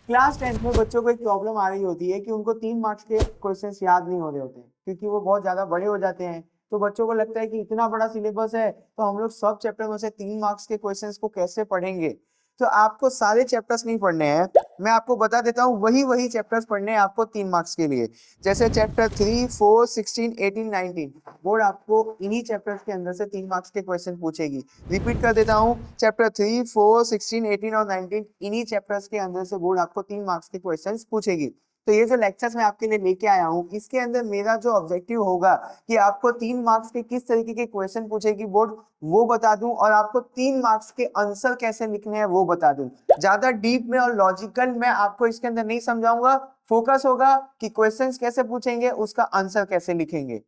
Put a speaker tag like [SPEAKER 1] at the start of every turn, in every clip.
[SPEAKER 1] Class 10th में बच्चों को एक प्रॉब्लम आ रही होती है कि उनको 3 मार्क्स के क्वेश्चंस याद नहीं हो रहे होते क्योंकि वो बहुत ज्यादा बड़े हो जाते हैं। तो बच्चों को लगता है कि इतना बड़ा सिलेबस है तो हम लोग सब चैप्टर में से 3 मार्क्स के क्वेश्चंस को कैसे पढ़ेंगे। तो आपको सारे चैप्टर्स नहीं पढ़ने हैं, मैं आपको बता देता हूँ वही वही चैप्टर्स पढ़ने हैं आपको 3 मार्क्स के लिए। जैसे चैप्टर 3, 4, 16, 18, 19 बोर्ड आपको इन्हीं चैप्टर्स के अंदर से 3 मार्क्स के क्वेश्चन पूछेगी। रिपीट कर देता हूँ, चैप्टर 3, 4, 16, 18 और 19 इन्हीं चैप्टर्स के अंदर से बोर्ड आपको 3 मार्क्स के क्वेश्चंस पूछेगी। तो ये जो लेक्चर्स मैं आपके लिए लेके आया हूँ इसके अंदर मेरा जो ऑब्जेक्टिव होगा कि आपको 3 मार्क्स के किस तरीके के क्वेश्चन पूछेगी बोर्ड वो बता दूं और आपको 3 मार्क्स के आंसर कैसे लिखने हैं वो बता दूं। ज्यादा डीप में और लॉजिकल मैं आपको इसके अंदर नहीं समझाऊंगा, फोकस होगा कि क्वेश्चंस कैसे पूछेंगे उसका आंसर कैसे लिखेंगे।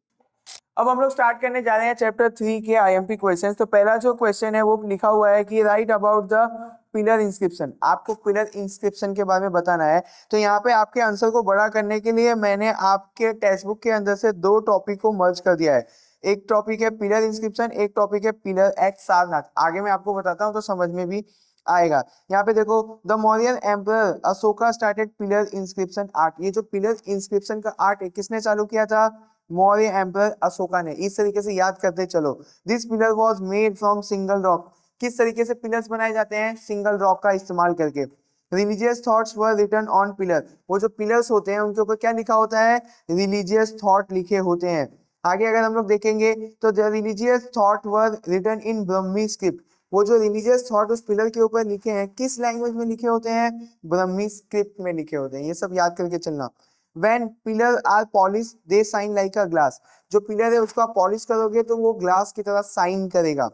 [SPEAKER 1] अब हम लोग स्टार्ट करने जा रहे हैं चैप्टर 3 के आईएमपी क्वेश्चंस। तो पहला जो क्वेश्चन है वो लिखा हुआ है कि right about the pillar inscription. आपको पिलर इंस्क्रिप्शन के बारे में बताना है। तो यहाँ पे आपके आंसर को बड़ा करने के लिए मैंने आपके टेक्स्ट बुक के अंदर से 2 टॉपिक को मर्ज कर दिया है। एक टॉपिक है पिलर इंस्क्रिप्शन, एक टॉपिक है पिलर एट सारनाथ। आगे मैं आपको बताता हूँ तो समझ में भी आएगा। यहाँ पे देखो, the Mauryan emperor Ashoka started pillar inscription art. ये जो पिलर इंस्क्रिप्शन का आर्ट है किसने चालू किया था? मौर्य एम्परर अशोका ने। इस तरीके से याद करते चलो। This pillar was made from single rock. किस तरीके से पिलर्स बनाए जाते हैं? सिंगल रॉक का इस्तेमाल करके। Religious thoughts were written on pillar. वो जो पिलर्स होते हैं उनके ऊपर क्या लिखा होता है? रिलीजियस थॉट लिखे होते हैं। आगे अगर हम लोग देखेंगे तो the religious thought were written in Brahmi script. वो जो रिलीजियस थॉट उस पिलर के ऊपर लिखे हैं किस लैंग्वेज में लिखे होते हैं? ब्रह्मी स्क्रिप्ट में लिखे होते हैं। ये सब याद करके चलना। When pillars are polished, they shine like a glass. जो पिलर है उसको आप पॉलिश करोगे तो वो ग्लास की तरह साइन करेगा।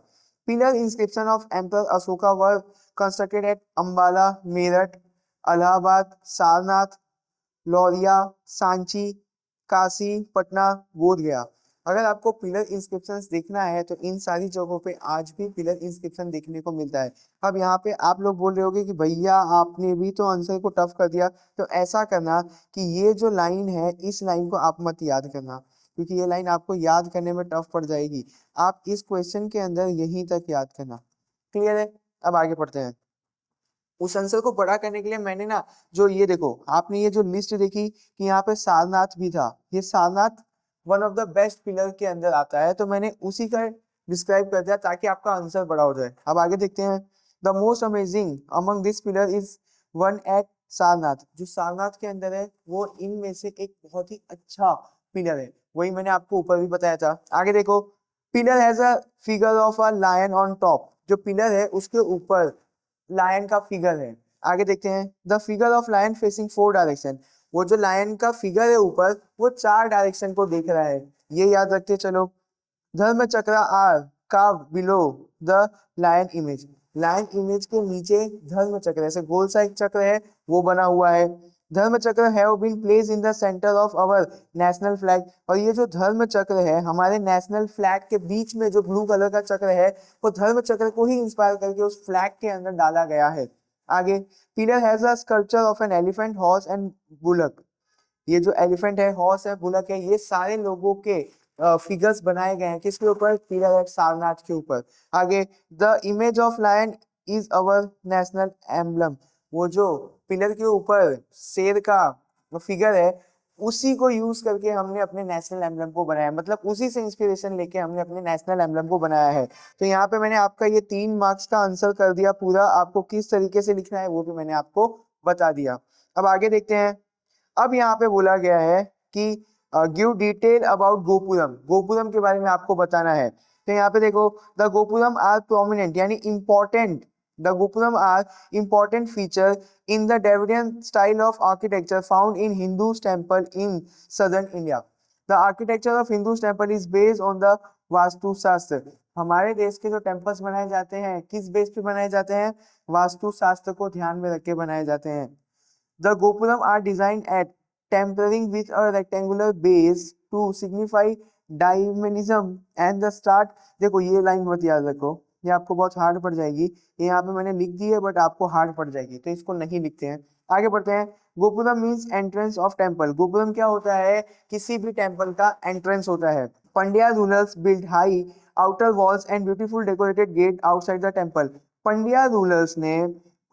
[SPEAKER 1] Pillar inscription of emperor Ashoka were constructed at Ambala, Meerut, Allahabad, Sarnath, Lauriya, Sanchi, Kashi, Patna, बोध गया। अगर आपको पिलर इंस्क्रिप्शंस देखना है तो इन सारी जगहों पे आज भी पिलर इंस्क्रिप्शन देखने को मिलता है। अब यहाँ पे आप लोग बोल रहे होगे कि भैया आपने भी तो आंसर को टफ कर दिया। तो ऐसा करना कि ये जो लाइन है इस लाइन को आप मत याद करना क्योंकि ये लाइन आपको याद करने में टफ पड़ जाएगी। आप इस क्वेश्चन के अंदर यहीं तक याद करना। क्लियर है? अब आगे पढ़ते हैं। उस आंसर को बड़ा करने के लिए मैंने ना जो ये देखो, आपने ये जो लिस्ट देखी कि यहाँ पे सारनाथ भी था। ये Sarnath one of the best pillar के अंदर आता है तो मैंने उसी का डिस्क्राइब कर दिया ताकि आपका आंसर बड़ा हो जाए। अब आगे देखते हैं। The most amazing among this pillar is one at Sarnath. जो सारनाथ के अंदर है वो इनमें से एक बहुत ही अच्छा पिलर है। वही मैंने आपको ऊपर भी बताया था। आगे देखो, pillar has a figure of a lion on top. जो पिलर है उसके ऊपर लायन का फिगर है। आगे देखते हैं। The figure of lion facing 4 direction. वो जो लायन का फिगर है ऊपर वो 4 डायरेक्शन को देख रहा है। ये याद रखते चलो। Dharma Chakra are carved below the lion image. Lion image के नीचे धर्म चक्र, ऐसे गोल सा एक चक्र है वो बना हुआ है। Dharma Chakra have been placed in the centre of our national flag. और ये जो धर्म चक्र है हमारे नेशनल फ्लैग के बीच में जो ब्लू कलर का चक्र है वो धर्म चक्र को ही इंस्पायर करके उस फ्लैग के अंदर डाला गया है। आगे, pillar has a sculpture of an elephant, horse and bullock. ये जो एलिफेंट है, हॉर्स है, बुलक है, ये सारे लोगों के फिगर्स बनाए गए हैं किसके ऊपर? पिलर एट सारनाथ के ऊपर। आगे, the image of lion is our national emblem. वो जो पिलर के ऊपर शेर का फिगर है उसी को यूज करके हमने अपने नेशनल एम्बलम को बनाया, मतलब उसी से इंस्पिरेशन लेके हमने अपने नेशनल एम्बलम को बनाया है। तो यहाँ पे मैंने आपका ये 3 मार्क्स का आंसर कर दिया पूरा। आपको किस तरीके से लिखना है वो भी मैंने आपको बता दिया। अब आगे देखते हैं। अब यहाँ पे बोला गया है कि give detail about gopuram. Gopuram के बारे में आपको बताना है। तो यहाँ पे देखो, द गोपुरम आर प्रोमिनेंट यानी important. The gopuram are important feature in the Dravidian style of architecture found in Hindu's temple in southern India. The architecture of Hindu's temple is based on the vastu शास्त्र। हमारे देश के जो टेम्पल्स बनाए जाते हैं किस बेस पे बनाए जाते हैं? वास्तु शास्त्र को ध्यान में रख के बनाए जाते हैं। The gopuram are designed at tempering with a rectangular base to signify dynamism and the start। देखो ये लाइन मत याद रखो, ये आपको बहुत हार्ड पड़ जाएगी। ये यहाँ पे मैंने लिख दी है बट आपको हार्ड पड़ जाएगी तो इसको नहीं लिखते हैं। आगे बढ़ते हैं। Gopuram means entrance of temple. Gopuram क्या होता है? किसी भी टेम्पल का एंट्रेंस होता है। Pandya rulers build high outer walls and beautiful decorated gate outside the temple. Pandya rulers ने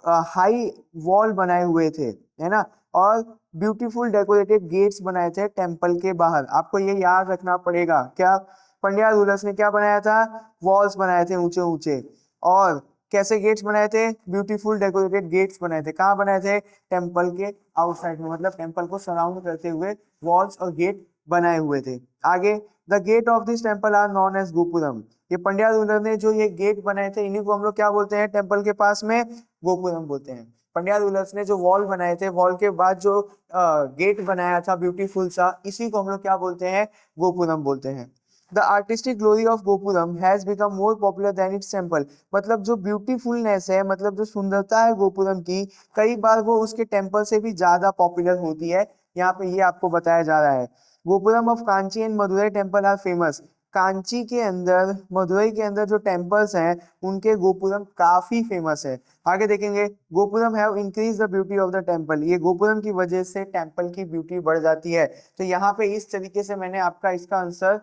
[SPEAKER 1] हाई वॉल बनाए हुए थे है ना। और ब्यूटीफुल डेकोरेटेड गेट्स बनाए थे टेम्पल के बाहर। आपको ये याद रखना पड़ेगा। क्या पंड्या रूलर्स ने क्या बनाया था? वॉल्स बनाए थे ऊंचे ऊंचे। और कैसे गेट्स बनाए थे? ब्यूटीफुल डेकोरेटेड गेट्स बनाए थे। कहाँ बनाए थे? टेम्पल के आउटसाइड में, मतलब टेम्पल को सराउंड करते हुए वॉल्स और गेट बनाए हुए थे। आगे, the gate of this temple are known as gopuram. ये पंड्या रूलर ने जो ये गेट बनाए थे, इन्हीं को हम लोग क्या बोलते हैं? टेम्पल के पास में गोपुरम बोलते हैं। पंड्या रूलर्स ने जो वॉल बनाए थे, वॉल के बाद जो गेट बनाया था ब्यूटीफुल सा, इसी को हम लोग क्या बोलते हैं? गोपुरम बोलते हैं। The artistic glory of gopuram has become more popular than its temple. मतलब जो ब्यूटीफुलनेस है, मतलब जो सुंदरता है गोपुरम की, कई बार वो उसके टेम्पल से भी ज्यादा पॉपुलर होती है। यहाँ पे ये आपको बताया जा रहा है। Gopuram of Kanchi and Madurai temple are famous. Kanchi के अंदर, मदुरई के अंदर जो टेम्पल्स हैं, उनके गोपुरम काफी फेमस है। आगे देखेंगे, gopuram have increase the beauty of the temple. ये गोपुरम की वजह से टेम्पल की ब्यूटी बढ़ जाती है। तो यहाँ पे इस तरीके से मैंने आपका इसका आंसर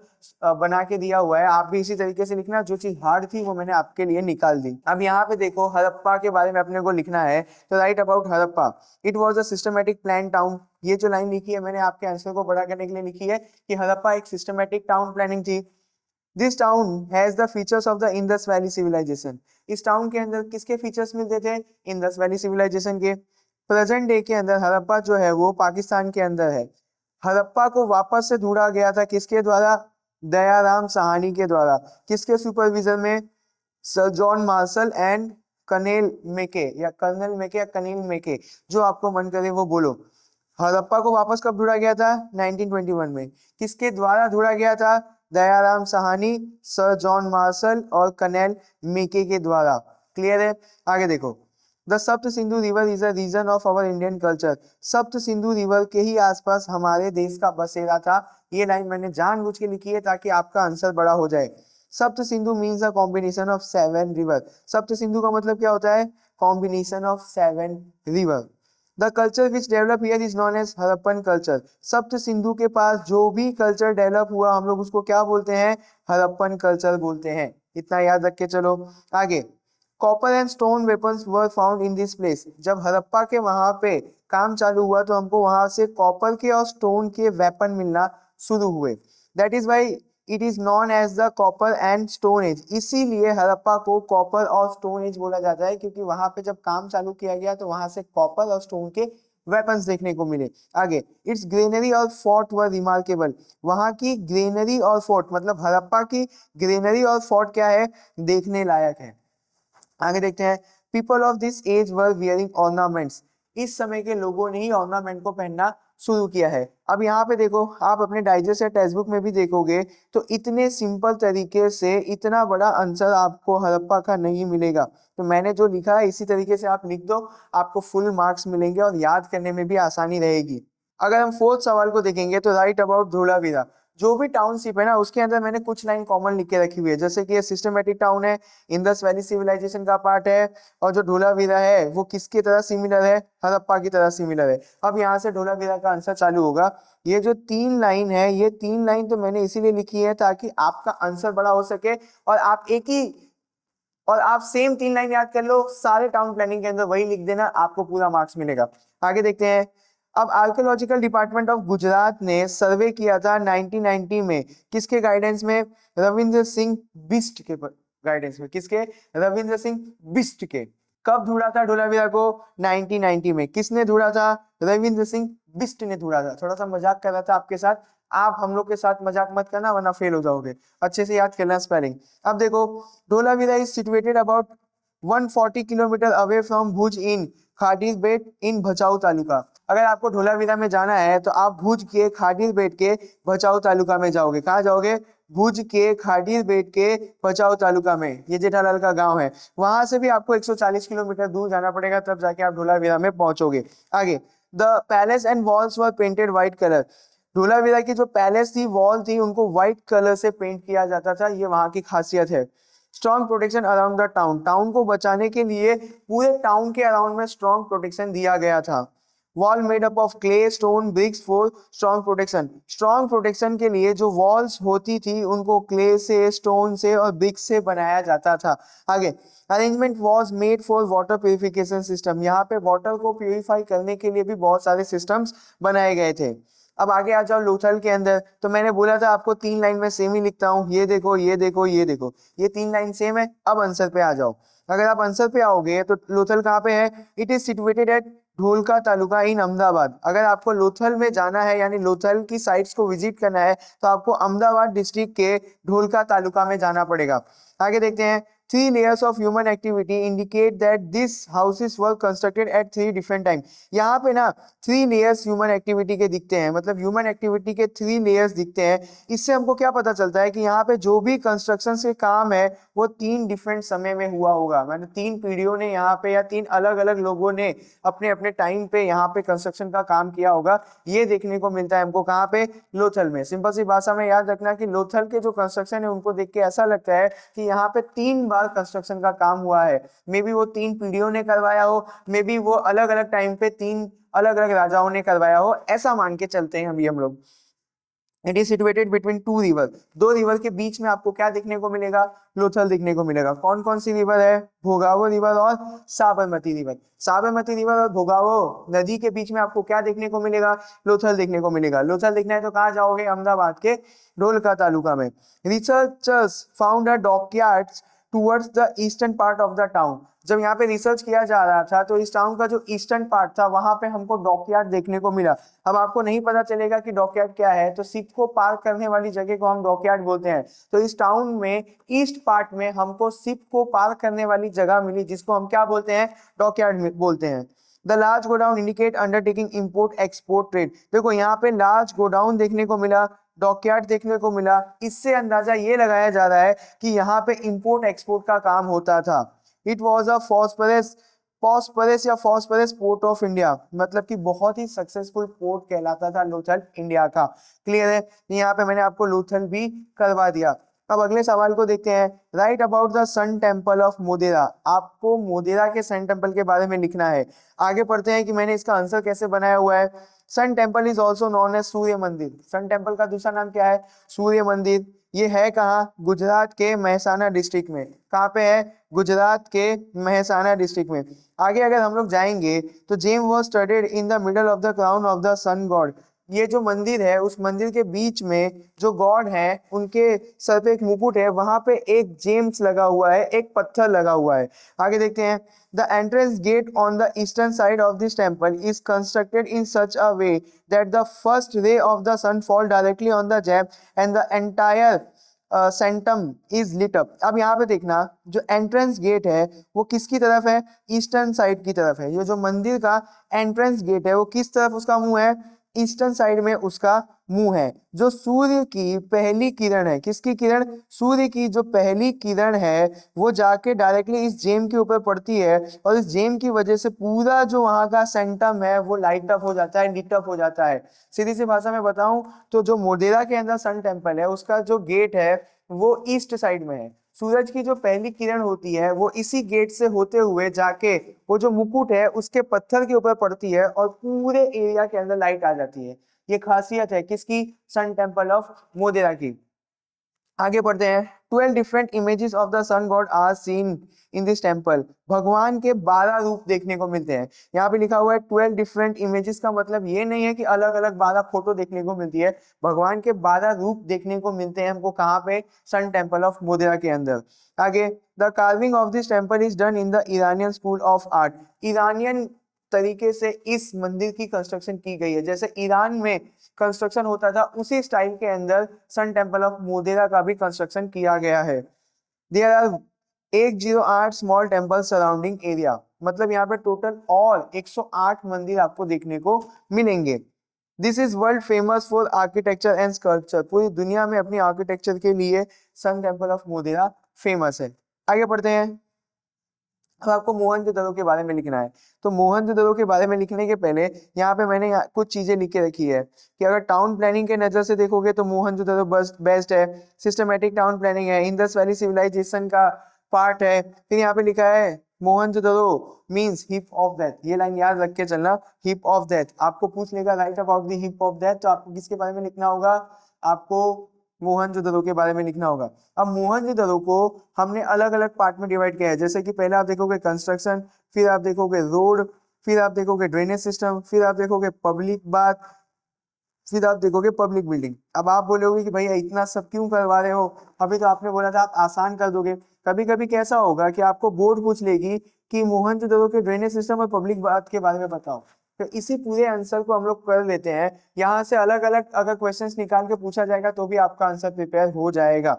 [SPEAKER 1] बना के दिया हुआ है। आप भी इसी तरीके से लिखना, जो चीज हार्ड थी वो मैंने आपके लिए निकाल दी। अब यहाँ पे देखो, हड़प्पा के बारे में अपने को लिखना है। तो right about Harappa, it was a systematic plan town. ये जो लाइन लिखी है मैंने आपके आंसर को बड़ा करने के लिए लिखी है कि हड़प्पा एक सिस्टमेटिक टाउन प्लानिंग थी। This town has the features of the Indus valley civilisation. इस टाउन के अंदर किसके फीचर्स मिलते थे? इंडस वैली सिविलाइजेशन के। प्रेजेंट डे के अंदर हड़प्पा जो है वो पाकिस्तान के अंदर है। हड़प्पा को वापस से ढूंढा गया था किसके द्वारा? दयाराम साहनी के द्वारा। किसके सुपरविजन में? Sir John Marshall and colonel Mackay, या कर्नल मेके या कनील मेके, जो आपको मन करे वो बोलो। हड़प्पा को वापस कब ढूंढा गया था? 1921 में। किसके द्वारा ढूंढा गया था? Dayaram Sahni, sir John Marshall और कर्नेल मेके के द्वारा। क्लियर है? आगे देखो, the Sapta Sindhu river is a region of our Indian culture. सप्त सिंधु रिवर के ही आसपास हमारे देश का बसेरा था। ये लाइन मैंने जानबूझ के लिखी है ताकि आपका आंसर बड़ा हो जाए। Sapt Sindhu means a combination of 7 river. Sapt Sindhu का मतलब क्या होता है? Combination of 7 river. The culture which develop here is known as Harappan culture. सप्त सिंधु के पास जो भी कल्चर डेवलप हुआ, हम लोग उसको क्या बोलते हैं? हड़प्पन कल्चर बोलते हैं। इतना याद रख के चलो। आगे, copper and stone weapons were found in this place. जब हड़प्पा के वहां पे काम चालू हुआ तो हमको वहां से कॉपर के और स्टोन के वेपन मिलना शुरू हुए। That is why it is known as the copper and stone age. इसीलिए हड़प्पा को कॉपर और स्टोन एज बोला जाता है, क्योंकि वहां पे जब काम चालू किया गया तो वहां से कॉपर और स्टोन के वेपन्स देखने को मिले। आगे, इट्स ग्रेनरी और फोर्ट वर रिमार्केबल। वहां की ग्रेनरी और फोर्ट, मतलब हड़प्पा की ग्रेनरी और फोर्ट क्या है? देखने लायक है। आगे देखते हैं, people of this age were wearing ornaments. इस समय के लोगों ने ही ऑर्नामेंट को पहनना शुरू किया है। अब यहाँ पे देखो, आप अपने डाइजेस्ट या टेक्स्ट बुक में भी देखोगे तो इतने सिंपल तरीके से इतना बड़ा आंसर आपको हड़प्पा का नहीं मिलेगा। तो मैंने जो लिखा है इसी तरीके से आप लिख दो, आपको फुल मार्क्स मिलेंगे और याद करने में भी आसानी रहेगी। अगर हम फोर्थ सवाल को देखेंगे तो राइट अबाउट धोलावीरा। जो भी टाउनशिप है ना, उसके अंदर मैंने कुछ लाइन कॉमन लिख के रखी हुई है, जैसे कि ये सिस्टमेटिक टाउन है, इंडस वैली सिविलाइजेशन का पार्ट है, और जो धोलावीरा है वो किसकी तरह सिमिलर है? हड़प्पा की तरह सिमिलर है। अब यहाँ से धोलावीरा का आंसर चालू होगा। ये जो 3 लाइन है, ये 3 लाइन तो मैंने इसीलिए लिखी है ताकि आपका आंसर बड़ा हो सके, और आप सेम 3 लाइन याद कर लो, सारे टाउन प्लानिंग के अंदर वही लिख देना, आपको पूरा मार्क्स मिलेगा। आगे देखते हैं। अब आर्कियोलॉजिकल डिपार्टमेंट ऑफ गुजरात ने सर्वे किया था 1990 में, किसके गाइडेंस में? रविंद्र सिंह बिस्ट के गाइडेंस में। किसके? रविंद्र सिंह बिस्ट के। कब ढूंढा था धोलावीरा को? 1990 में। किसने ढूंढा था? रविंद्र सिंह बिस्ट ने ढूंढा था। थोड़ा सा मजाक कर रहा था आपके साथ, आप हम लोग के साथ मजाक मत करना वरना फेल हो जाओगे। अच्छे से याद करना स्पेलिंग। अब देखो, Dholavira is situated about 140 kilometre away from Bhuj in Khadir Bet in Bhachau taluka. अगर आपको धोलावीरा में जाना है तो आप भुज के खाडीर बेट के भचाऊ तालुका में जाओगे। कहाँ जाओगे? भुज के खाडीर बेट के भचाऊ तालुका में। ये जेठालाल का गांव है। वहां से भी आपको 140 किलोमीटर दूर जाना पड़ेगा, तब जाके आप धोलावीरा में पहुंचोगे। आगे, the palace and walls were painted white colour. Dholavira की जो पैलेस थी, वॉल थी, उनको व्हाइट कलर से पेंट किया जाता था। ये वहां की खासियत है। Strong protection around the town. Town को बचाने के लिए पूरे टाउन के अराउंड में स्ट्रॉन्ग प्रोटेक्शन दिया गया था। Wall made up of clay stone BRICS for strong protection. Strong protection के लिए जो वॉल्स होती थी उनको क्ले से, स्टोन से और ब्रिक्स से बनाया जाता था। आगे, arrangement was made for water purification system. यहाँ पे वाटर को प्यूरिफाई करने के लिए भी बहुत सारे सिस्टम्स बनाए गए थे। अब आगे आ जाओ लोथल के अंदर। तो मैंने बोला था आपको 3 लाइन में सेम ही लिखता हूँ, ये देखो ये देखो ये देखो, ये 3 लाइन सेम है। अब आंसर पे आ जाओ। अगर आप आंसर पे आओगे तो लोथल कहाँ पे है? It is situated at Dholka taluka in Ahmedabad. अगर आपको लोथल में जाना है यानी लोथल की साइट्स को विजिट करना है तो आपको अहमदाबाद डिस्ट्रिक्ट के ढोलका तालुका में जाना पड़ेगा। आगे देखते हैं, 3 layers of human activity indicate that these houses were constructed at 3 different time। यहाँ पे ना 3 layers human activity के दिखते हैं, मतलब human activity के 3 layers दिखते हैं। इससे हमको क्या पता चलता है कि यहाँ पे जो भी कंस्ट्रक्शन से काम है वो 3 डिफरेंट समय में हुआ होगा, मतलब 3 पीढ़ियों ने यहाँ पे या 3 अलग अलग लोगों ने अपने अपने टाइम पे यहाँ पे कंस्ट्रक्शन का काम किया होगा। ये देखने को मिलता है हमको कहाँ पे? लोथल में। सिंपल सी भाषा में याद रखना कि लोथल के जो कंस्ट्रक्शन है उनको देख के ऐसा लगता है कि यहाँ पे 3 बार कंस्ट्रक्शन का काम हुआ है। मे बी वो 3 पीढ़ियों ने करवाया हो, मे बी वो अलग अलग टाइम पे 3 अलग अलग राजाओं ने करवाया हो, ऐसा मान के चलते हैं अभी हम लोग। It is situated between 2 river. 2 river के बीच में आपको क्या देखने को मिलेगा? लोथल देखने को मिलेगा। कौन कौन सी रिवर है? भोगावो रिवर और साबरमती रिवर। साबरमती रिवर और भोगावो नदी के बीच में आपको क्या देखने को मिलेगा? लोथल देखने को मिलेगा। लोथल देखना है तो कहाँ जाओगे? अहमदाबाद के ढोलका तालुका में। Researchers found a dockyards towards the eastern part of the town. जब यहाँ पे रिसर्च किया जा रहा था तो इस टाउन का जो ईस्टर्न पार्ट था वहां पे हमको डॉकयार्ड देखने को मिला। अब आपको नहीं पता चलेगा कि डॉकयार्ड क्या है, तो शिप को पार्क करने वाली जगह को हम डॉकयार्ड बोलते हैं। तो इस टाउन में ईस्ट पार्ट में हमको शिप को पार्क करने वाली जगह मिली जिसको हम क्या बोलते हैं? डॉकयार्ड बोलते हैं। The large godown indicate undertaking import export trade. देखो यहाँ पे लार्ज गोडाउन देखने को मिला, डॉकयार्ड देखने को मिला, इससे अंदाजा ये लगाया जा रहा है कि यहाँ पे इंपोर्ट एक्सपोर्ट का काम होता था। इट वॉज अ फॉस्फरस या फॉस्फरस पोर्ट ऑफ इंडिया, मतलब कि बहुत ही सक्सेसफुल पोर्ट कहलाता था लोथल इंडिया का। क्लियर है? यहाँ पे मैंने आपको लोथल भी करवा दिया। अब अगले सवाल को देखते हैं। Write about the sun temple of Modhera. आपको मोदेरा के सन टेम्पल के बारे में लिखना है। आगे पढ़ते हैं कि मैंने इसका आंसर कैसे बनाया हुआ है। Sun temple is also known as Surya Mandir. Sun temple का दूसरा नाम क्या है? सूर्य मंदिर। ये है कहाँ? गुजरात के महसाना डिस्ट्रिक्ट में। कहाँ पे है? गुजरात के महसाना डिस्ट्रिक्ट में। आगे अगर हम लोग जाएंगे तो gem was studded in the middle of the crown of the sun god. ये जो मंदिर है उस मंदिर के बीच में जो गॉड है उनके सर पे एक मुकुट है, वहां पे एक जेम्स लगा हुआ है, एक पत्थर लगा हुआ है। आगे देखते हैं। The entrance gate on the eastern side of this temple is constructed in such a way that the first ray of the sun fall directly on the gem and the entire sanctum is lit up. अब यहाँ पे देखना, जो entrance gate है वो किसकी तरफ है? ईस्टर्न साइड की तरफ है। ये जो मंदिर का एंट्रेंस गेट है वो किस तरफ उसका मुंह है? ईस्टर्न साइड में उसका मुंह है। जो सूर्य की पहली किरण है, किसकी किरण? सूर्य की जो पहली किरण है वो जाके डायरेक्टली इस जेम के ऊपर पड़ती है और इस जेम की वजह से पूरा जो वहां का सेंटम है वो लाइट अप हो जाता है, लिट अप हो जाता है। सीधी सी भाषा में बताऊं तो जो मोढेरा के अंदर सन टेम्पल है उसका जो गेट है वो ईस्ट साइड में है। सूरज की जो पहली किरण होती है वो इसी गेट से होते हुए जाके वो जो मुकुट है उसके पत्थर के ऊपर पड़ती है और पूरे एरिया के अंदर लाइट आ जाती है। ये खासियत है किसकी? सन टेम्पल ऑफ मोढेरा की। आगे बढ़ते हैं। 12 different images of the sun god are seen in this temple. भगवान के 12 रूप देखने को मिलते हैं। यहाँ पे लिखा हुआ है 12 डिफरेंट इमेजेस, का मतलब ये नहीं है कि अलग अलग 12 फोटो देखने को मिलती है। भगवान के 12 रूप देखने को मिलते हैं हमको। कहाँ पे? सन टेम्पल ऑफ मोढेरा के अंदर। आगे, the carving of this temple is done in the Iranian school of art. Iranian तरीके से इस मंदिर की कंस्ट्रक्शन की गई है। जैसे ईरान में कंस्ट्रक्शन होता था उसी स्टाइल के अंदर सन टेम्पल ऑफ मोढेरा का भी कंस्ट्रक्शन किया गया है। There are 108 small temple surrounding area, मतलब यहाँ पे टोटल और 108 मंदिर आपको देखने को मिलेंगे। This is world famous for architecture and sculpture. पूरी दुनिया में अपनी आर्किटेक्चर के लिए sun temple of Modhera famous है। आगे बढ़ते हैं। अब आपको मोहनजोदड़ो के बारे में लिखना है। तो मोहनजोदड़ो के बारे में लिखने के पहले यहाँ पे मैंने कुछ चीजें लिख के रखी है कि अगर टाउन प्लानिंग के नजर से देखोगे तो मोहनजोदड़ो बेस्ट है। सिस्टमेटिक टाउन प्लानिंग है, इंडस वैली सिविलाइजेशन का पार्ट है। फिर यहाँ पे लिखा है Mohenjodaro means hip of death, ये लाइन याद रख के चलना, हिप ऑफ डेथ। आपको पूछ लेगा right about the hip of death, तो आपको किसके बारे में लिखना होगा, आपको मोहनजोदड़ो के बारे में लिखना होगा। अब मोहनजोदड़ो को हमने अलग अलग पार्ट में डिवाइड किया है, जैसे कि पहले आप देखोगे कंस्ट्रक्शन, फिर आप देखोगे रोड, फिर आप देखोगे ड्रेनेज सिस्टम, फिर आप देखोगे पब्लिक बात, फिर आप देखोगे पब्लिक बिल्डिंग। अब आप बोलोगे कि भैया इतना सब क्यों करवा रहे हो, अभी तो आपने बोला था आप आसान कर दोगे। कभी कभी कैसा होगा कि आपको बोर्ड पूछ लेगी कि मोहनजोदड़ो के ड्रेनेज सिस्टम और पब्लिक बात के बारे में बताओ, तो इसी पूरे आंसर को हम लोग कर लेते हैं। यहाँ से अलग अलग अगर क्वेश्चंस निकाल के पूछा जाएगा तो भी आपका आंसर प्रिपेयर हो जाएगा।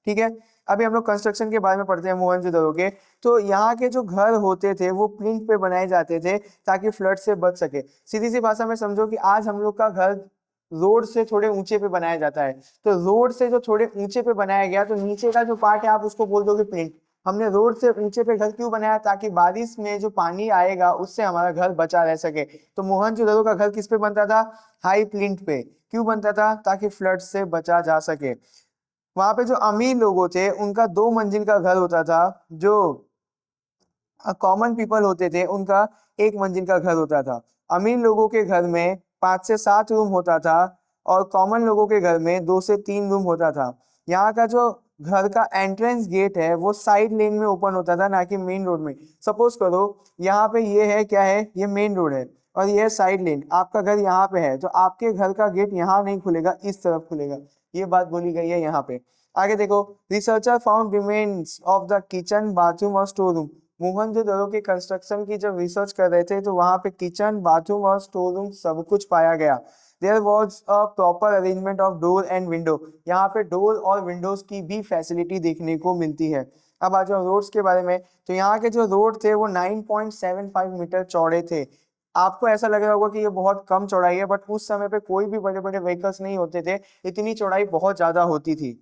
[SPEAKER 1] ठीक है, अभी हम लोग कंस्ट्रक्शन के बारे में पढ़ते हैं मोहनजोदड़ो के। तो यहाँ के जो घर होते थे वो प्लिंथ पे बनाए जाते थे ताकि फ्लड से बच सके। सीधी सी भाषा में समझो कि आज हम लोग का घर रोड से थोड़े ऊंचे पे बनाया जाता है, तो रोड से जो थोड़े ऊंचे पे बनाया गया तो नीचे का जो पार्ट है आप उसको बोल दोगे प्लिंथ। हमने रोड से ऊंचे पे घर क्यों बनाया, ताकि बारिश में जो पानी आएगा उससे हमारा घर बचा रह सके। तो मोहनजोदड़ो का घर किस पे बनता था, हाई प्लिंथ पे। क्यों बनता था, ताकि फ्लड से बचा जा सके। वहां पे जो अमीर लोगों थे उनका 2 मंजिल का घर होता था, जो कॉमन पीपल होते थे उनका 1 मंजिल का घर होता था। अमीर लोगों के घर में 5 से 7 रूम होता था और कॉमन लोगों के घर में 2 से 3 रूम होता था। यहाँ का जो घर का एंट्रेंस गेट है वो साइड लेन में ओपन होता था, ना कि मेन रोड में। सपोज करो यहाँ पे ये है, क्या है, ये मेन रोड है और ये है साइड लेन, आपका घर यहाँ पे है, तो आपके घर का गेट यहाँ नहीं खुलेगा, इस तरफ खुलेगा। ये बात बोली गई है यहाँ पे। आगे देखो, researcher found remains of the kitchen, bathroom और स्टोर रूम। मोहनजोदड़ो के कंस्ट्रक्शन की जब रिसर्च कर रहे थे तो वहां पे किचन, बाथरूम और स्टोर रूम सब कुछ पाया गया। There was a proper arrangement of door and window, यहाँ पे डोर और विंडोज की भी फैसिलिटी देखने को मिलती है। अब आ जाओ रोड्स के बारे में, तो यहाँ के जो रोड थे वो 9.75 मीटर चौड़े थे। आपको ऐसा लग रहा होगा कि ये बहुत कम चौड़ाई है, बट उस समय पे कोई भी बड़े बड़े व्हीकल्स नहीं होते थे, इतनी चौड़ाई बहुत ज्यादा होती थी।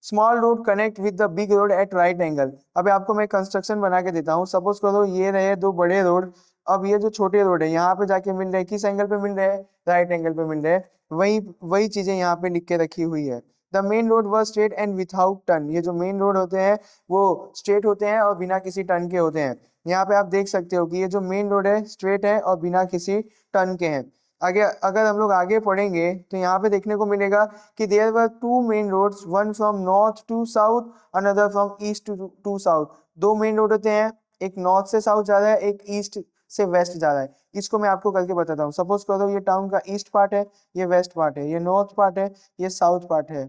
[SPEAKER 1] Small road connect with the big road at right angle. अभी आपको मैं कंस्ट्रक्शन बना के देता हूँ। सपोज करो ये रहे 2 बड़े रोड, अब ये जो छोटे रोड है यहाँ पे जाके मिल रहे हैं, किस एंगल पे मिल रहे हैं, राइट एंगल पे मिल रहे हैं। वही वही चीजें यहाँ पे लिख के रखी हुई है। The main road was straight and without turn. ये जो मेन रोड होते हैं वो स्ट्रेट होते हैं और बिना किसी टर्न के होते हैं। यहाँ पे आप देख सकते हो कि ये जो मेन रोड है स्ट्रेट है और बिना किसी टर्न के हैं। आगे अगर हम लोग आगे पढ़ेंगे तो यहाँ पे देखने को मिलेगा कि there were 2 main roads, one from north to south, another from east to south. 2 main road होते हैं, एक नॉर्थ से साउथ जा रहा है, एक ईस्ट से वेस्ट जा रहा है। इसको मैं आपको करके बताता हूँ। सपोज करो ये टाउन का ईस्ट पार्ट है, ये वेस्ट पार्ट है, ये नॉर्थ पार्ट है, ये साउथ पार्ट है।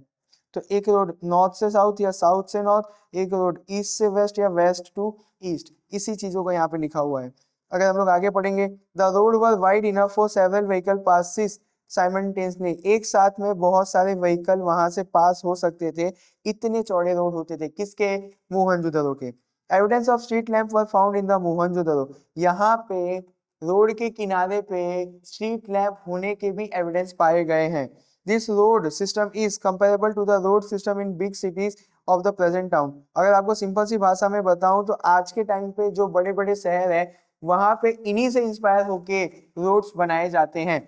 [SPEAKER 1] तो एक रोड नॉर्थ से साउथ या साउथ से नॉर्थ, एक रोड ईस्ट से वेस्ट या वेस्ट टू ईस्ट। इसी चीजों को यहाँ पे लिखा हुआ है। अगर हम लोग आगे पढ़ेंगे, the road were wide enough for several vehicle passes simultaneously. एक साथ में बहुत सारे व्हीकल वहां से पास हो सकते थे, इतने चौड़े रोड होते थे। किसके, मोहनजोदड़ो के। Evidence of street lamp were found in the Mohenjodaro. यहाँ पे रोड के किनारे पे स्ट्रीट लैंप होने के भी एविडेंस पाए गए हैं। This road system is comparable to the road system in big cities of the present town. अगर आपको सिंपल सी भाषा में बताऊं तो आज के टाइम पे जो बड़े बड़े शहर है वहां पे इन्हीं से इंस्पायर होके रोड्स बनाए जाते हैं।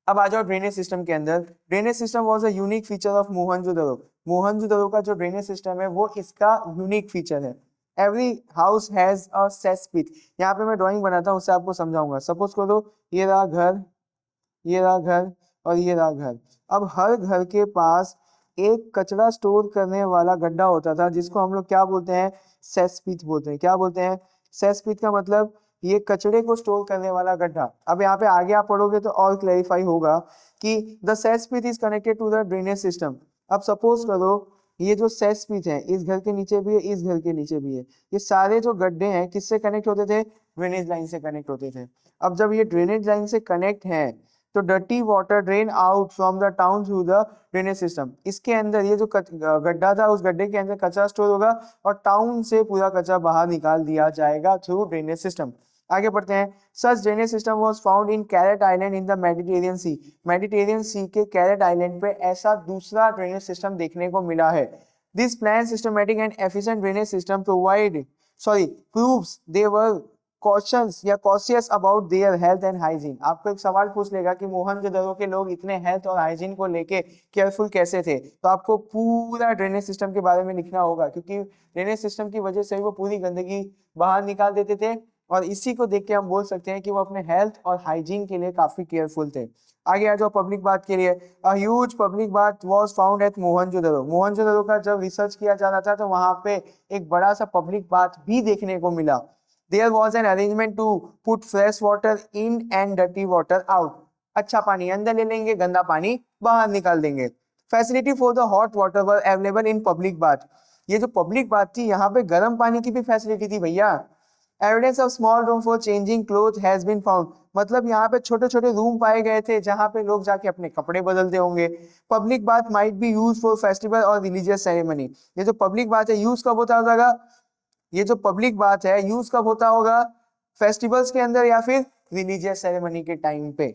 [SPEAKER 1] अब आ जाओ ड्रेनेज सिस्टम के अंदर। Drainage system was a unique feature of Mohenjodaro. Mohenjodaro का जो ड्रेनेज सिस्टम है वो इसका यूनिक फीचर है। Every house has a cesspit. यहाँ पे मैं ड्राइंग बनाता हूँ, उससे आपको समझाऊंगा। सपोज करो ये रहा घर, ये रहा घर और ये रहा घर। अब हर घर के पास एक कचरा स्टोर करने वाला गड्ढा होता था, जिसको हम लोग क्या बोलते हैं, सेसपिट बोलते हैं। क्या बोलते हैं, सेसपिट का मतलब ये कचड़े को स्टोर करने वाला गड्ढा। अब यहाँ पे आगे आप पढ़ोगे तो और क्लैरिफाई होगा कि the cesspit is connected to the drainage system. अब सपोज करो ये जो सेसपिट है इस घर के नीचे भी है, इस घर के नीचे भी है। ये सारे जो गड्ढे हैं किससे कनेक्ट होते थे, ड्रेनेज लाइन से कनेक्ट होते थे। अब जब ये ड्रेनेज लाइन से कनेक्ट है तो dirty water drain out from the town through the drainage system. इसके अंदर ये जो गड्ढा था उस गड्ढे के अंदर कचरा स्टोर होगा और टाउन से पूरा कचरा बाहर निकाल दिया जाएगा थ्रू ड्रेनेज सिस्टम। आगे बढ़ते हैं। Such drainage system was found in Crete island in the Mediterranean sea. Mediterranean sea के कैरेट आइलैंड पे ऐसा दूसरा ड्रेनेज सिस्टम देखने को मिला है। This plan systematic and efficient drainage system provide proves they were conscious या cautious about their health and hygiene. आपको एक सवाल पूछ लेगा कि मोहनजोदड़ो के लोग इतने हेल्थ और हाइजीन को लेके केयरफुल कैसे थे, तो आपको पूरा ड्रेनेज सिस्टम के बारे में लिखना होगा, क्योंकि ड्रेनेज सिस्टम की वजह से वो पूरी गंदगी बाहर निकाल देते थे, और इसी को देख के हम बोल सकते हैं कि वो अपने हेल्थ और हाइजीन के लिए काफी केयरफुल थे। आगे आ जाओ पब्लिक बाथ के लिए। A huge public bath was found at Mohenjodaro. Mohenjodaro का जब रिसर्च किया जा रहा था तो वहां पे एक बड़ा सा पब्लिक बाथ भी देखने को मिला। There was an arrangement to put fresh water in and dirty water out. अच्छा पानी अंदर ले लेंगे, गंदा पानी बाहर निकाल देंगे। Facility for the hot water were available in public bath. ये जो पब्लिक बाथ थी, यहाँ पे गर्म पानी की भी फैसिलिटी थी भैया। Evidence of small room for changing cloth has been found. मतलब यहाँ पे छोटे छोटे रूम पाए गए थे जहाँ पे लोग जाके अपने कपड़े बदलते होंगे। Public bath might be use for festival और रिलीजियस सेरेमनी। ये जो पब्लिक बात है यूज कब होता होगा? ये जो पब्लिक बात है यूज कब होता होगा? फेस्टिवल्स के अंदर या फिर रिलीजियस सेरेमनी के टाइम पे।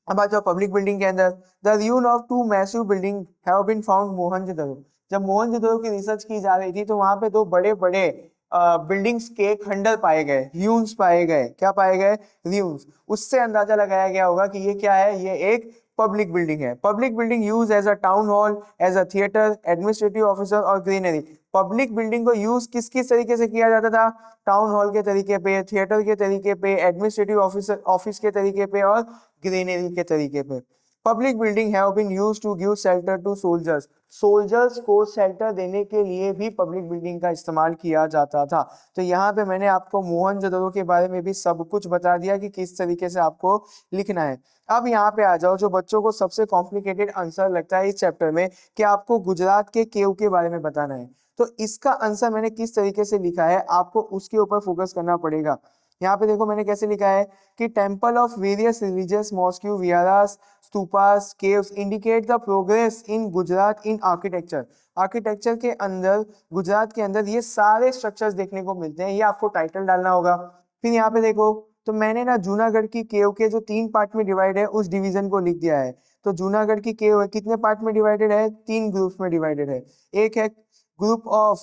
[SPEAKER 1] अब आ जाओ पब्लिक बिल्डिंग के अंदर। The ruin of two massive building have been found Mohenjodaro. जब मोहनजोदड़ो की रिसर्च की जा रही थी तो वहां पे दो बड़े बड़े बिल्डिंग्स के खंडर पाए गए, र्यून्स पाए गए। क्या पाए गए? र्यून्स। उससे अंदाजा लगाया गया होगा कि ये क्या है, ये एक पब्लिक बिल्डिंग है। Public building use as a town hall, as a theatre, administrative officer और ग्रीनरी। पब्लिक बिल्डिंग को यूज किस किस तरीके से किया जाता था? टाउन हॉल के तरीके पे, थिएटर के तरीके पे, एडमिनिस्ट्रेटिव ऑफिसर ऑफिस के तरीके पे और ग्रीनरी के तरीके पे। Public building have been used to give shelter to soldiers. Soldiers को शेल्टर देने के लिए भी पब्लिक बिल्डिंग का इस्तेमाल किया जाता था। तो यहाँ पे मैंने आपको मोहनजोदड़ो के बारे में भी सब कुछ बता दिया कि किस तरीके से आपको लिखना है। अब यहाँ पे आ जाओ, जो बच्चों को सबसे कॉम्प्लिकेटेड आंसर लगता है इस चैप्टर में, कि आपको गुजरात के केव के बारे में बताना है। तो इसका आंसर मैंने किस तरीके से लिखा है, आपको उसके ऊपर फोकस करना पड़ेगा। यहाँ पे देखो मैंने कैसे लिखा है कि temple of various religious mosque, विहारास, stupas, caves indicate the progress in Gujarat in architecture. Architecture के अंदर, गुजरात के अंदर ये सारे स्ट्रक्चर्स देखने को मिलते हैं। ये आपको टाइटल डालना होगा। फिर यहाँ पे देखो, तो मैंने ना जूनागढ़ की केव के जो 3 पार्ट में डिवाइड है उस डिवीजन को लिख दिया है। तो जूनागढ़ की केव है, कितने पार्ट में डिवाइडेड है? 3 ग्रुप्स में डिवाइडेड है। एक है ग्रुप ऑफ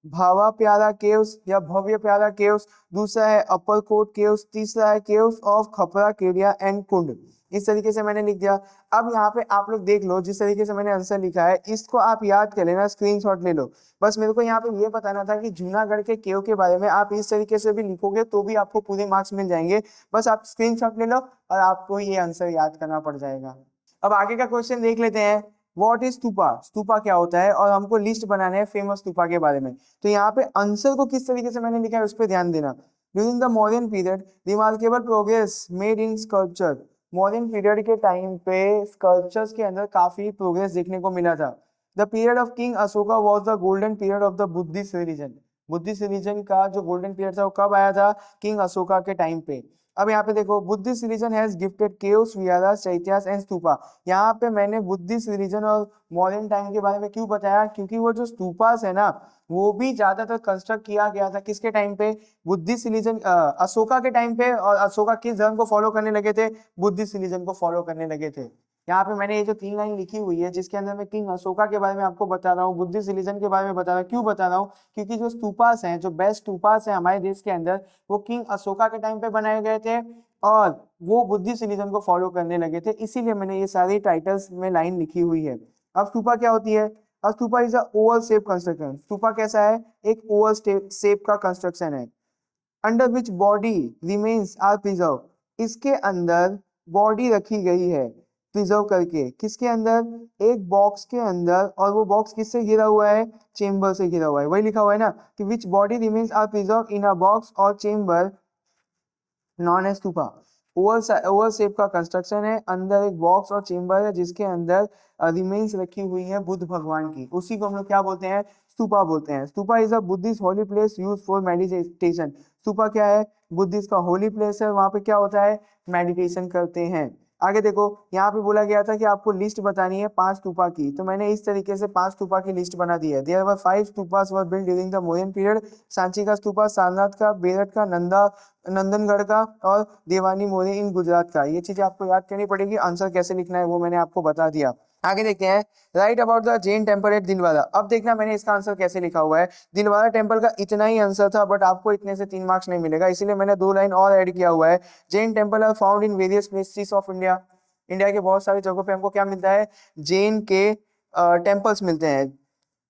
[SPEAKER 1] भावा प्यारा केव्स या भव्य प्यारा केव्स, दूसरा है अपर कोट केव्स, तीसरा है केव्स ऑफ खपरा केरिया एंड कुंड। इस तरीके से मैंने लिख दिया। अब यहाँ पे आप लोग देख लो, जिस तरीके से मैंने आंसर लिखा है इसको आप याद कर लेना, स्क्रीनशॉट ले लो। बस मेरे को यहाँ पे ये बताना था कि जूनागढ़ के केव के बारे में आप इस तरीके से भी लिखोगे तो भी आपको पूरे मार्क्स मिल जाएंगे। बस आप स्क्रीनशॉट ले लो और आपको ये आंसर याद करना पड़ जाएगा। अब आगे का क्वेश्चन देख लेते हैं। What is stupa? स्तूपा क्या होता है? और हमको लिस्ट बनाने हैं फेमस स्तूपा के बारे में। तो यहाँ पे आंसर को किस तरीके से मैंने लिखा है उस पर ध्यान देना। During the Mauryan period remarkable progress made in sculpture. Mauryan period के टाइम पे स्कल्पचर्स के अंदर काफी प्रोग्रेस देखने को मिला था। The period of king Ashoka was the golden period of the Buddhist religion. Buddhist religion का जो गोल्डन पीरियड था वो कब आया था? किंग अशोका के टाइम पे। अब यहाँ पे देखो, Buddhist religion has gifted caves, विहारास, चैत्यास and stupa. यहाँ पे मैंने बुद्धिस्ट रिलीजन और मॉडर्न टाइम के बारे में क्यों बताया? क्योंकि वो जो स्तूपास है ना, वो भी ज्यादातर कंस्ट्रक्ट किया गया था किसके टाइम पे? बुद्धिस्ट रिलीजन, अशोका के टाइम पे। और अशोका किस धर्म को फॉलो करने लगे थे? बुद्धिस्ट रिलीजन को फॉलो करने लगे थे। यहाँ पे मैंने ये जो 3 लाइन लिखी हुई है जिसके अंदर मैं किंग अशोका के बारे में आपको बता रहा हूँ, बुद्धिस्ट रिलीजन के बारे में बता रहा हूँ। क्यों बता रहा हूँ? क्योंकि जो स्तूपास हैं, जो बेस्ट स्तूपास हैं हमारे देश के अंदर, वो किंग अशोका के टाइम पे बनाए गए थे और वो बुद्धिस्ट रिलीजन को फॉलो करने लगे थे। इसीलिए मैंने ये सारी टाइटल्स में लाइन लिखी हुई है। अब स्तूपा क्या होती है? अब stupa is a oval shape construction. Stupa कैसा है? एक ओवल शेप का कंस्ट्रक्शन है। Under which body remains are preserve. इसके अंदर बॉडी रखी गई है प्रिजर्व करके। किसके अंदर? एक बॉक्स के अंदर। और वो बॉक्स किससे घिरा हुआ है? चेम्बर से घिरा हुआ है। वही लिखा हुआ है ना कि which body remains are preserve in a box और chamber known as stupa. Oval shape का कंस्ट्रक्शन है, अंदर एक बॉक्स और चेम्बर है जिसके अंदर रिमेन्स रखी हुई है बुद्ध भगवान की। उसी को हम लोग क्या बोलते हैं? स्तूपा बोलते हैं। Stupa is a Buddhist holy place use for meditation. Stupa क्या है? बुद्धिस्ट का होली प्लेस है, वहां पे क्या होता है? मेडिटेशन करते हैं। आगे देखो, यहाँ पे बोला गया था कि आपको लिस्ट बतानी है 5 स्तूपा की। तो मैंने इस तरीके से 5 स्तूपा की लिस्ट बना दी है। There were 5 stupas were built during the Mauryan period. Sanchi का स्तूपा, सारनाथ का, बेरठ का, नंदा नंदनगढ़ का और देवानी मोरे इन गुजरात का। ये चीजें आपको याद करनी पड़ेगी। आंसर कैसे लिखना है वो मैंने आपको बता दिया। आगे देखते हैं, write about the Jain temple at Dilwara. अब देखना मैंने इसका आंसर कैसे लिखा हुआ है। दिलवारा टेम्पल का इतना ही आंसर था, बट आपको इतने से 3 मार्क्स नहीं मिलेगा, इसीलिए मैंने 2 लाइन और ऐड किया हुआ है। Jain temple are found in various places of India. India के बहुत सारी जगहों पे हमको क्या मिलता है, जैन के टेम्पल्स मिलते हैं।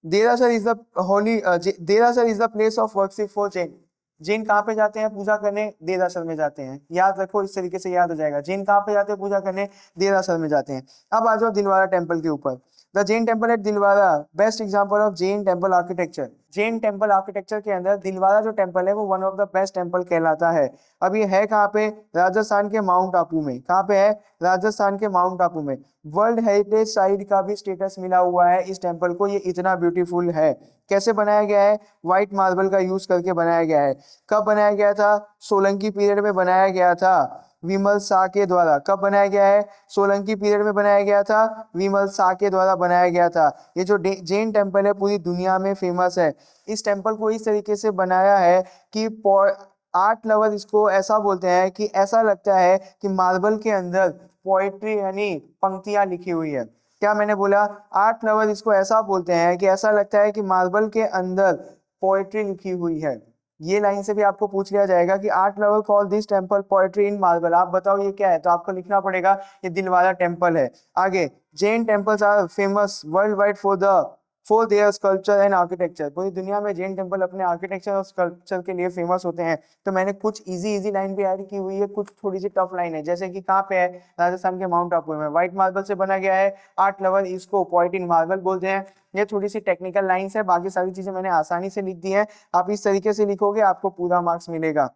[SPEAKER 1] Derasar is the holy, derasar is the place of worship for Jain. Jain कहाँ पे जाते हैं पूजा करने, देरासर में जाते हैं। याद रखो, इस तरीके से याद हो जाएगा। जैन कहाँ पे जाते हैं पूजा करने, देरासर में जाते हैं। अब आ जाओ दिलवारा टेम्पल के ऊपर। The Jain temple at Dilwara best example of Jain temple architecture. Jain temple architecture के अंदर दिलवारा जो टेम्पल है वो one of the best temple कहलाता है। अब ये है कहाँ पे, राजस्थान के माउंट आबू में। कहाँ पे है, राजस्थान के माउंट आबू में। वर्ल्ड हेरिटेज साइट का भी स्टेटस मिला हुआ है इस टेम्पल को। ये इतना ब्यूटीफुल है। कैसे बनाया गया है, व्हाइट मार्बल का यूज करके बनाया गया है। कब बनाया गया था, सोलंकी पीरियड में बनाया गया था विमल शाह के द्वारा। कब बनाया गया है, सोलंकी पीरियड में बनाया गया था, विमल शाह के द्वारा बनाया गया था। ये जो जैन टेम्पल है पूरी दुनिया में फेमस है। इस टेम्पल को इस तरीके से बनाया है कि आर्ट लवर इसको ऐसा बोलते हैं कि ऐसा लगता है कि मार्बल के अंदर पोएट्री यानी पंक्तियां लिखी हुई है। क्या मैंने बोला, आर्ट लवर इसको ऐसा बोलते हैं कि ऐसा लगता है कि मार्बल के अंदर पोएट्री लिखी हुई है। ये लाइन से भी आपको पूछ लिया जाएगा कि art lover call this temple poetry in marble. आप बताओ ये क्या है, तो आपको लिखना पड़ेगा ये दिलवारा टेम्पल है। आगे, Jain temples are famous world wide for their sculpture and architecture. पूरी दुनिया में जैन टेम्पल अपने आर्किटेक्चर और स्कल्पचर के लिए फेमस होते हैं। तो मैंने कुछ इजी लाइन भी ऐड की हुई है, कुछ थोड़ी सी टफ लाइन है। जैसे कि कहाँ पे है, राजस्थान के माउंट आबू में। व्हाइट मार्बल से बना गया है, आर्ट लवर इसको पोएट इन मार्बल बोलते हैं। ये थोड़ी सी टेक्निकल लाइन्स है, बाकी सारी चीजें मैंने आसानी से लिख दी है। आप इस तरीके से लिखोगे आपको पूरा मार्क्स मिलेगा।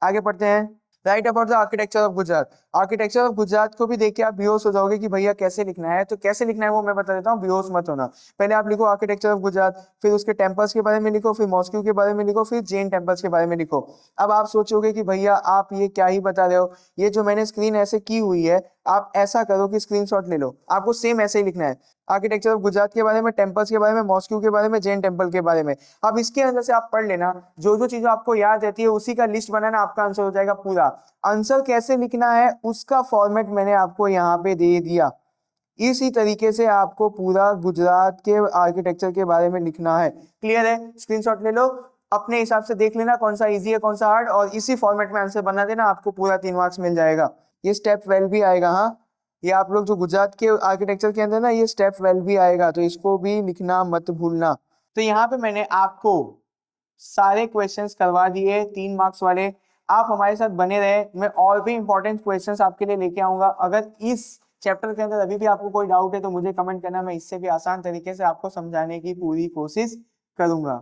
[SPEAKER 1] आगे पढ़ते हैं, write about the architecture of Gujarat. Architecture of Gujarat को भी देख के आप बेहोश हो जाओगे कि भैया कैसे लिखना है। तो कैसे लिखना है वो मैं बता देता हूँ, बेहोश मत होना। पहले आप लिखो आर्किटेक्चर ऑफ गुजरात, फिर उसके टेम्पल्स के बारे में लिखो, फिर मॉस्क्यू के बारे में लिखो, फिर जैन टेम्पल्स के बारे में लिखो। अब आप सोचोगे कि भैया आप ये क्या ही बता रहे हो, ये जो मैंने स्क्रीन ऐसे की हुई है, आप ऐसा करो कि स्क्रीनशॉट ले लो। आपको सेम ऐसे ही लिखना है, आर्किटेक्चर ऑफ गुजरात के बारे में, टेम्पल्स के बारे में, मॉस्क्यू के बारे में, जैन टेम्पल के बारे में। अब इसके अंदर से आप पढ़ लेना, जो जो चीजें आपको याद रहती है उसी का लिस्ट बनाना, आपका आंसर हो जाएगा पूरा। आंसर कैसे लिखना है उसका फॉर्मेट मैंने आपको यहाँ पे दे दिया। इसी तरीके से आपको पूरा गुजरात के आर्किटेक्चर के बारे में लिखना है। क्लियर है, स्क्रीनशॉट ले लो, अपने हिसाब से देख लेना कौन सा इजी है कौन सा हार्ड, और इसी फॉर्मेट में आंसर बना देना, आपको पूरा 3 मार्क्स मिल जाएगा। ये स्टेप 12 भी आएगा। हाँ, ये आप लोग जो गुजरात के आर्किटेक्चर के अंदर ना, ये स्टेप 12 भी आएगा, तो इसको भी लिखना मत भूलना। तो यहाँ पे मैंने आपको सारे क्वेश्चंस करवा दिए 3 मार्क्स वाले। आप हमारे साथ बने रहे, मैं और भी इंपॉर्टेंट क्वेश्चंस आपके लिए लेके आऊंगा। अगर इस चैप्टर के अंदर अभी भी आपको कोई डाउट है तो मुझे कमेंट करना, मैं इससे भी आसान तरीके से आपको समझाने की पूरी कोशिश करूंगा।